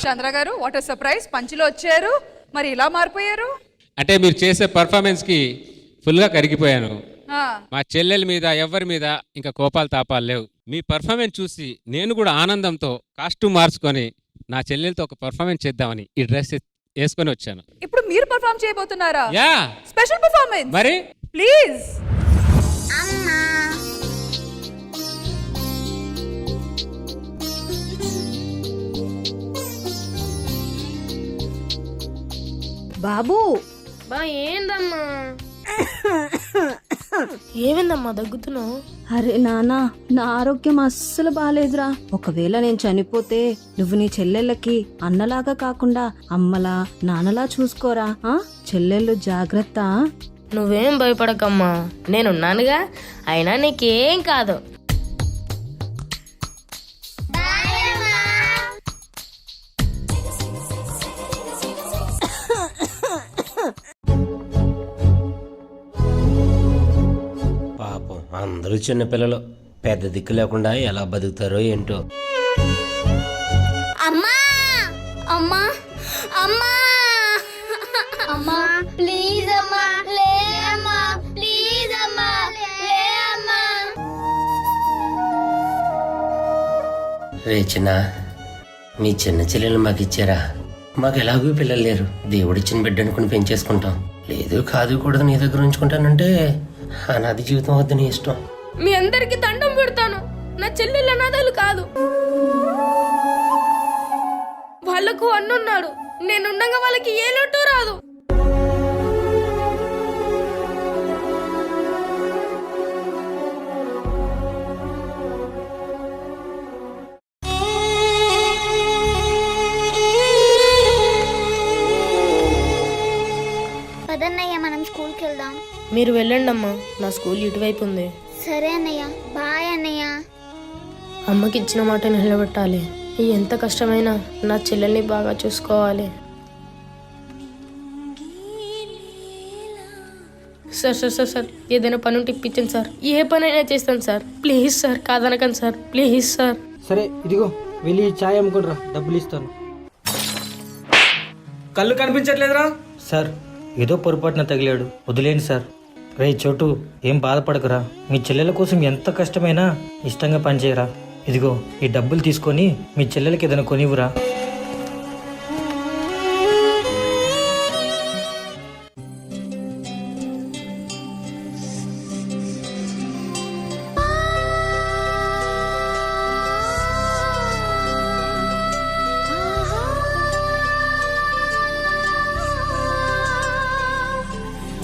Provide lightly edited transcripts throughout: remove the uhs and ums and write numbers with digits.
చంద్ర గారు what a surprise, పంచిలో వచ్చారు, మరి ఇలా మారిపోయారు. అంటే మీరు చేసే పర్ఫార్మెన్స్ కి ఫుల్ గా కరిగిపోయాను. ఆ, మా చెల్లెల మీద ఎవరి మీద ఇంకా కోపాలు తాపాలు లేవు. మీ పర్ఫార్మెన్స్ చూసి నేను కూడా ఆనందంతో కాస్ట్యూమ్ మార్చుకొని నా చెల్లెలతో ఒక పర్ఫార్మెన్స్ చేద్దామని ఈ డ్రెస్ వేసుకొని వచ్చాను. ఇప్పుడు మీరు పర్ఫార్మ్ చేయబోతున్నారా? యా, స్పెషల్ పర్ఫార్మెన్స్ మరి ప్లీజ్. బాబు బా ఏందమ్మా? ఏమైందమ్మా దగ్గుతున్నావు? అరే నానా, నా ఆరోగ్యం అస్సలు బాలేదురా. ఒకవేళ నేను చనిపోతే నువ్వు నీ చెల్లెళ్ళకి అన్నలాగా కాకుండా అమ్మలా నాన్నలా చూసుకోరా. చెల్లెళ్ళు జాగ్రత్త. నువ్వేం భయపడకమ్మా, నేనున్నానుగా. అయినా నీకేం కాదు. పాపం అందరూ చిన్నపిల్లలు, పెద్ద దిక్కు లేకుండా ఎలా బతుకుతారో ఏంటో. అమ్మా అమ్మా అమ్మా అమ్మా ప్లీజ్ అమ్మా లే అమ్మా ప్లీజ్ అమ్మా లే అమ్మా. రే చిన్న, మీ చిన్న చెల్లెలు మాకు ఇచ్చారా? మాకు ఎలాగూ పిల్లలు లేరు. దేవుడిచ్చిన బిడ్డ అనుకుని పెంచేసుకుంటాం. లేదు కాదు కూడా నీ దగ్గర ఉంచుకుంటానంటే అనాది జీవితం వద్దు, నీ ఇష్టం. మీ అందరికి దండం పెడతాను. నా చెల్లెళ్ళు అనాథాలు కాదు. వాళ్ళకు అన్నున్నాడు. నేనుండగా వాళ్ళకి ఏ లోటు రాదు. పదన్నయ్య మనం స్కూల్కి వెళ్దాం. మీరు వెళ్ళండి అమ్మా, నా స్కూల్ ఇటువైపు ఉంది. సరే అన్నయ్య, బాయ్ అన్నయ్య. అమ్మకి ఇచ్చిన మాట నిలబెట్టాలి. ఎంత కష్టమైనా నా చెల్లెల్ని బాగా చూసుకోవాలి. సార్ సార్ సార్ సార్ ఏదైనా పని ఉంటే ఇప్పించండి సార్. ఏ పనైనా చేస్తాను సార్. ప్లీజ్ సార్, కాదనకండి సార్. Please sir. సరే ఇదిగో వెళ్ళి ఛాయ్ అమ్ముకుంటురా, డబ్బులు ఇస్తాను. కళ్ళు కనిపించట్లేదురా? సార్ ఏదో పొరపాటున తగిలాడు, వదిలేండి సార్. రే చోటు, ఏం బాధపడకురా. మీ చెల్లెల కోసం ఎంత కష్టమైనా ఇష్టంగా పనిచేయరా. ఇదిగో ఈ డబ్బులు తీసుకొని మీ చెల్లెలకి ఏదైనా కొనివ్వరా.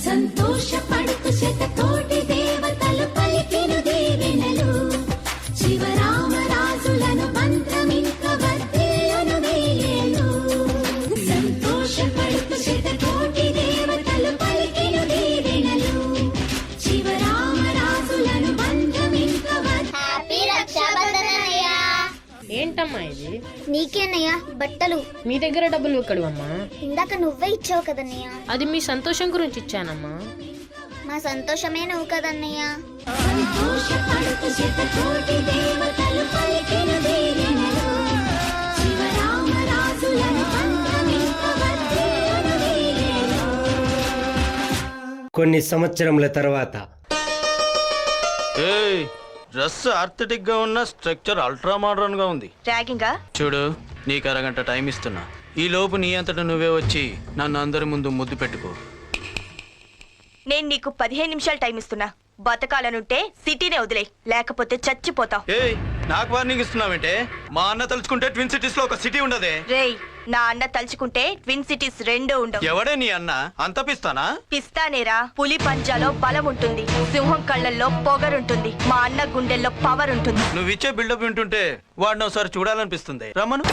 సంతోషపడుతు శతకోటి దేవతలు పలికిన దీవెనలు, శివరామరాజులను మంత్రమింక వర్ధిల్లును వేయేలు. సంతోషపడుతు శతకోటి దేవతలు పలికిన దీవెనలు, శివరామరాజులను మంత్రమింక హ్యాపీ రక్షాబంధన్ అన్నయ్య. ఏంటమ్మా ఇది? నీకేనయ్య బట్టలు. మీ దగ్గర డబ్బులు ఎక్కడమ్మా? ఇందాక నువ్వే ఇచ్చావు కదన్నయ్య. అది మీ సంతోషం గురించి ఇచ్చానమ్మా. మా సంతోషమే నువ్వు కదన్నయ్య. సంతోషపడుతు శతకోటి దేవతలు పలికిన దీవెనలు, శివరామరాజులను మంత్రమింక వర్ధిల్లును వేయేలు. కొన్ని సంవత్సరముల తర్వాత డ్రెస్ ఆర్థెటిక్ గా ఉన్న, స్ట్రక్చర్ అల్ట్రా మోడర్న్ గా ఉంది. ర్యాగింగా చూడు, నీకు అరగంట టైం ఇస్తున్నా. ఈ లోపు నీ అంతటా నువ్వే వచ్చి నన్ను అందరి ముందు ముద్దు పెట్టుకో. నేను నీకు 15 నిమిషాలు టైం ఇస్తున్నా. బతకాలనుంటే సిటీనే వదిలే, లేకపోతే చచ్చిపోతావు. ఏయ్, నాకు వార్నింగ్ ఇస్తున్నావేంటే? మా అన్న తలుచుకుంటే ట్విన్ సిటీస్ లో ఒక సిటీ ఉండదే. రేయ్, నా అన్న తలుచుకుంటే ట్విన్ సిటీస్ 2 ఉండవు. ఎవడే నీ అన్న? అంత పిస్తానా? పిస్తానేరా. పులి పంజాలో బలం ఉంటుంది, సింహం కళ్ళల్లో పొగరుంటుంది, మా అన్న గుండెల్లో పవర్ ఉంటుంది. నువ్వు ఇచ్చే బిల్డప్ వింటుంటే వాడిని ఒకసారి చూడాలనిపిస్తుంది. రమ్మను.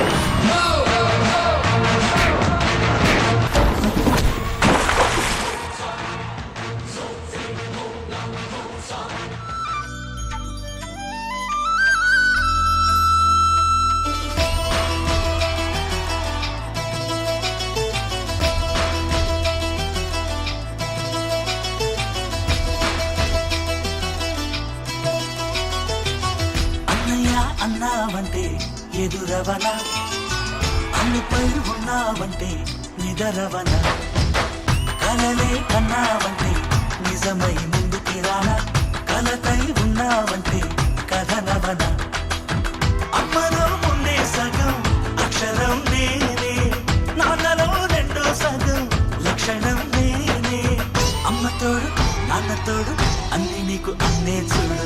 అన్నావంటే ఎదురవనా, అన్న భూమిపై ఉన్నావంటే నిదరవన, కలలే కన్నావంటే నిజమై ముందుకి రానా, కలతై ఉన్నావంటే కథనవన. అమ్మలో ఉండే సగం అక్షరం నేనే, నాన్నలో రెండో సగం లక్షణం నేనే. అమ్మ తోడు నాన్న తోడు అన్ని నీకు అన్నే చూడు,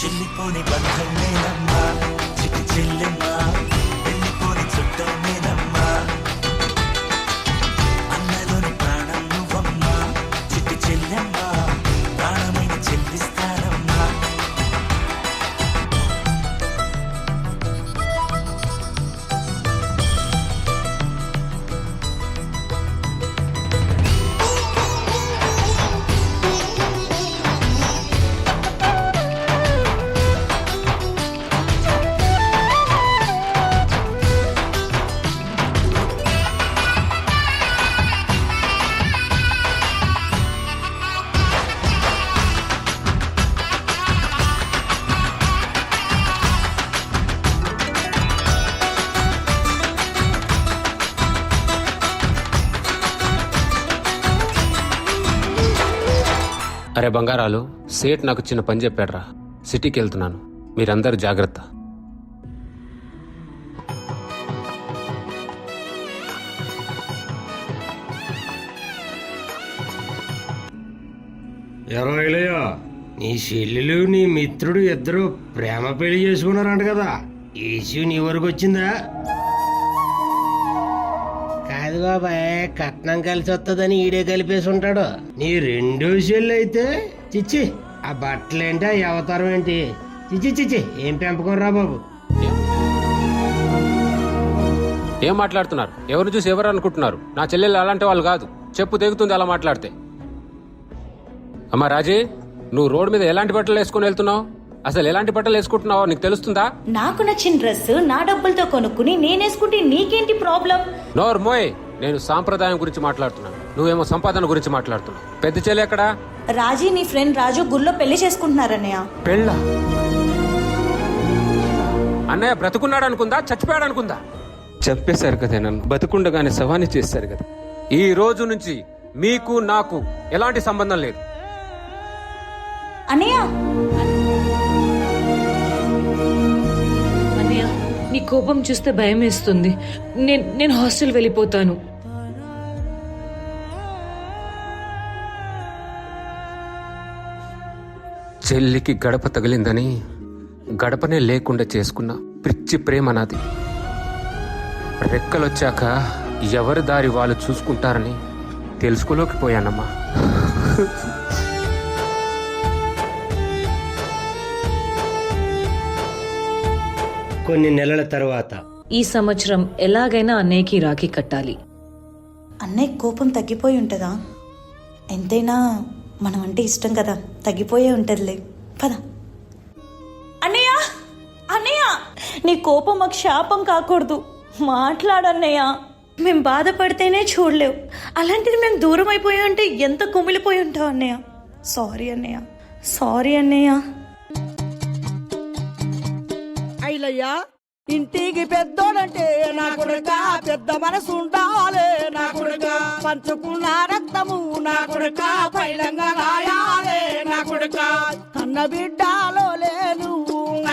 చెల్లిపోని బంధం నేనమ్మా, చిటి చెల్లెమ్మా, వెళ్ళిపోని చుట్టం నేనమ్మా. అన్నలోని ప్రాణం నువ్వమ్మా, చిటి చెల్లెమ్మా, ప్రాణమైన చెల్లిస్తానమ్మా. అరే బంగారాలు, సేట్ నాకు చిన్న పని చెప్పాడ్రా. సిటీకి వెళ్తున్నాను, మీరందరూ జాగ్రత్త. ఎరవైలయ్యా, నీ చెల్లెలు నీ మిత్రుడు ఇద్దరు ప్రేమ పెళ్లి చేసుకున్నారంట కదా, ఈ ఇష్యూ నీ వరకు వచ్చిందా? కాదు బాబాయ్, కట్నం కలిసి వస్తుందని ఈడే కలిపేసి ఉంటాడు. నీ రెండో చెల్లి అయితే చిచ్చి, ఆ బట్టలేంటి, ఆ అవతారం ఏంటి, చిచ్చి చిచ్చి, ఏం పెంపకం రా బాబు. ఏం మాట్లాడుతున్నారు? ఎవరు చూసి ఎవరు అనుకుంటున్నారు? నా చెల్లెలు అలాంటి వాళ్ళు కాదు, చెప్పు తెగుతుంది అలా మాట్లాడితే. అమ్మా రాజీ, నువ్వు రోడ్డు మీద ఎలాంటి బట్టలు వేసుకుని వెళ్తున్నావు? అసలు ఎలాంటి బట్టలు వేసుకుంటున్నావో నీకు తెలుస్తుందా? నాకు నచ్చిన డ్రెస్ నా డబ్బులతో కొనుక్కుని నేనేసుకుంటే నీకేంటి ప్రాబ్లం? నోర్ మోయ్, నేను సాంప్రదాయం గురించి మాట్లాడుతున్నాను, నువ్వేమో సంపాదన గురించి మాట్లాడుతున్నావు. పెద్ద చెల్లి ఎక్కడా? రాజీ నీ ఫ్రెండ్ రాజు గుళ్ళో పెళ్లి చేసుకుంటున్నారన్నయ్య. పెళ్ళ? అన్నయ్య బ్రతుకున్నాడు అనుకుందా, చచ్చిపోయాడు అనుకుందా? చెప్పేశారు కదా నన్ను, బతుకుండగానే సవాని చేశారు కదా. ఈ రోజు నుంచి మీకు నాకు ఎలాంటి సంబంధం లేదు. అన్నయ్య, అన్నయ్య, నీ కోపం చూస్తే భయం వేస్తుంది. నేను హాస్టల్ వెళ్ళిపోతాను. చెల్లికి గడప తగిలిందని గడపనే లేకుండా చేసుకున్న పిచ్చి ప్రేమ నాది. రెక్కలొచ్చాక ఎవరి దారి వాళ్ళు చూసుకుంటారని తెలుసుకోలేకపోయానమ్మా. కొన్ని నెలల తర్వాత ఈ సంవత్సరం ఎలాగైనా అన్నయ్యకి రాఖీ కట్టాలి. అన్నయ్య కోపం తగ్గిపోయి ఉంటుందా? ఎంతైనా మనం అంటే ఇష్టం కదా, తగ్గిపోయే ఉంటుందిలే. పద. అన్నయ్య, అన్నయ్య, నీ కోపం మాకు శాపం కాకూడదు. మాట్లాడన్నయ్య, మేము బాధపడితేనే చూడలేవు, అలాంటిది మేము దూరం అయిపోయి ఉంటే ఎంత కుమిలిపోయి ఉంటావు అన్నయ్య. సారీ అన్నయ్య, సారీ అన్నయ్య. ఐలయ్యా, ఇంటికి పెద్దోడంటే నా కొడుక, పెద్ద మనసు ఉండాలే నా కొడుక, పంచుకున్న రక్తము నా కొడుక, పైలంగా రాయాలే నా కొడుక, కన్న బిడ్డలో లేను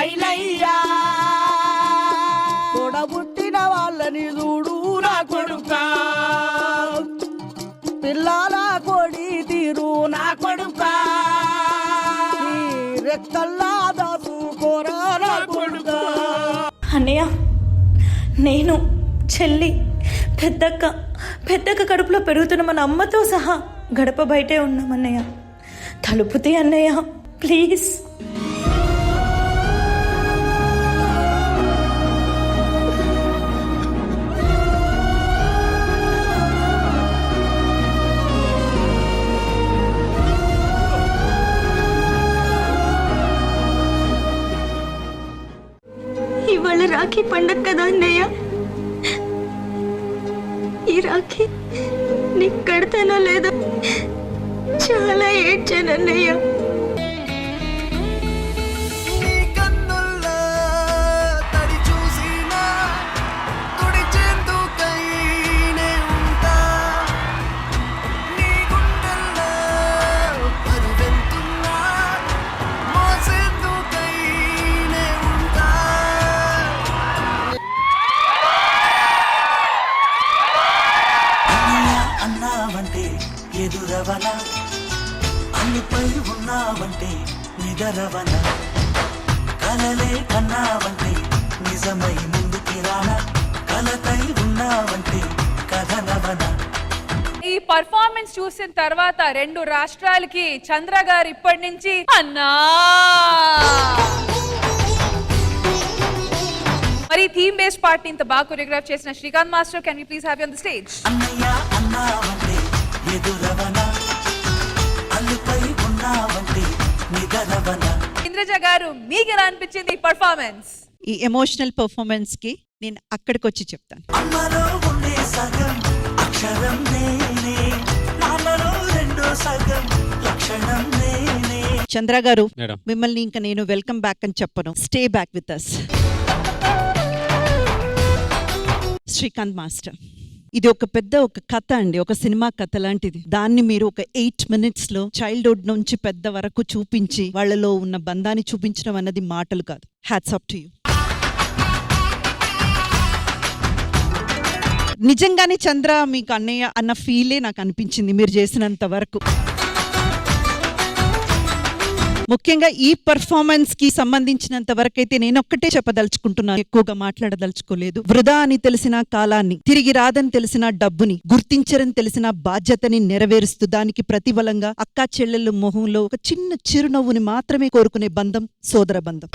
ఐలయ్యా, తోడబుట్టిన వాళ్ళని చూడు నా కొడుక, పిల్లల కొడి తీరు నా కొడుక, రెక్కల్లా దాసుకోరా నా కొడుక. అన్నయ్య, నేను, చెల్లి, పెద్దక్క కడుపులో పెరుగుతున్న మన అమ్మతో సహా గడప బయటే ఉన్నామన్నయ్య. తలుపుతే అన్నయ్య, ప్లీజ్. ఇవాళ రాఖీ పండగ కదా అన్నయ్య, ఈ రాఖీ నీకు కడతానో లేదో చాలా ఏడ్చానన్నయ్య. కన్నుల్లో తడి చూసినా తుడిచేందుకై ఎదురవన అన్నిపై ఉన్నావంటే నిదరవన కలలే కన్నావంటే నిజమై ముందుకి రానా కలతై ఉన్నావంటే కథనవన. ఈ పర్ఫార్మెన్స్ చూసిన తర్వాత 2 రాష్ట్రాలకి చంద్ర గారు ఇప్పటి నుంచి అన్నా మరి థీమ్ బేస్డ్ పార్ట్ ఇంత బాగా కొరియోగ్రాఫ్ చేసిన Srikanth master, can you please have you on the stage? అన్నయ్య అన్నావంటే ఎదురవన అల్లుపై ఉన్నావంటే నిదరవన. ఇంద్రజ గారు మీకు ఎలా అనిపించింది ఈ పర్ఫార్మెన్స్? ఈ ఎమోషనల్ పర్ఫార్మెన్స్ కి నేను అక్కడికి వచ్చి చెప్తాను. అమ్మలో ఉండే సగం అక్షరం నేనే, నాన్నలో రెండో సగం లక్షణం నేనే. చంద్ర గారు, మేడం. మిమ్మల్ని ఇంకా నేను వెల్కమ్ బ్యాక్ అని చెప్పను. Stay back with us. Srikanth master, ఇది ఒక కథ అండి, ఒక సినిమా కథ లాంటిది. దాన్ని మీరు ఒక 8 minutes లో చైల్డ్హుడ్ నుంచి పెద్ద వరకు చూపించి వాళ్ళలో ఉన్న బంధాన్ని చూపించడం అన్నది మాటలు కాదు. Hats off to you. నిజంగానే చంద్ర మీకు అన్నయ్య అన్న ఫీలే నాకు అనిపించింది మీరు చేసినంత వరకు. ముఖ్యంగా ఈ పర్ఫార్మెన్స్ కి సంబంధించినంత వరకు అయితే నేను ఒక్కటే చెప్పదలుచుకుంటున్నాను, ఎక్కువగా మాట్లాడదలుచుకోలేదు. వృధా అని తెలిసిన కాలాన్ని, తిరిగి రాదని తెలిసిన డబ్బుని, గుర్తించరని తెలిసిన బాధ్యతని నెరవేరుస్తూ దానికి ప్రతిఫలంగా అక్కా చెల్లెళ్ళు మొహంలో ఒక చిన్న చిరునవ్వుని మాత్రమే కోరుకునే బంధం సోదర బంధం.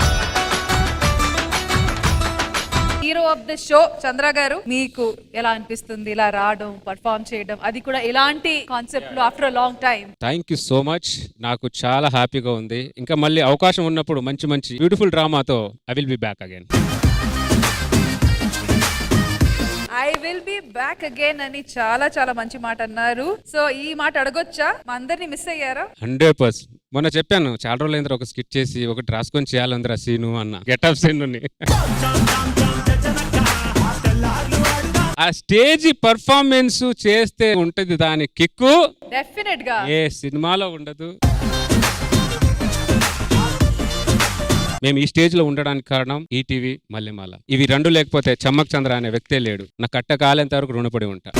హీరో ఆఫ్ ద షో చంద్ర గారు, మీకు ఎలా అనిపిస్తుంది ఇలా రావడం, పర్ఫార్మ్ చేయడం, అది కూడా ఇలాంటి కాన్సెప్ట్ లో after long time? Thank you so much. నాకు చాలా హ్యాపీగా ఉంది. ఇంకా మళ్ళీ అవకాశం ఉన్నప్పుడు మంచి బ్యూటిఫుల్ డ్రామాతో I will be back again. I will be back again అని చాలా మంచి మాట అన్నారు. సో ఈ మాట అడగొచ్చా? మా అందరినీ మిస్ అయ్యారా? 100%. మొన్న చెప్పాను, చాలా రోజులైంది ఒక స్కిట్ చేసి ఒకటి రాసుకొని చేయాలందరూ సీను అన్న గెటప్ సీన్. ఆ స్టేజ్ పర్ఫార్మెన్స్ చేస్తే ఉంటది దాని కిక్కు, డెఫినెట్ గా ఏ సినిమాలో ఉండదు. మేము ఈ స్టేజ్ లో ఉండడానికి కారణం ఈటీవీ, మల్లెమాల. ఇవి 2 లేకపోతే చమ్మక్ చంద్ర అనే వ్యక్తే లేడు. నా కట్ట కాలేంత వరకు రుణపడి ఉంటా.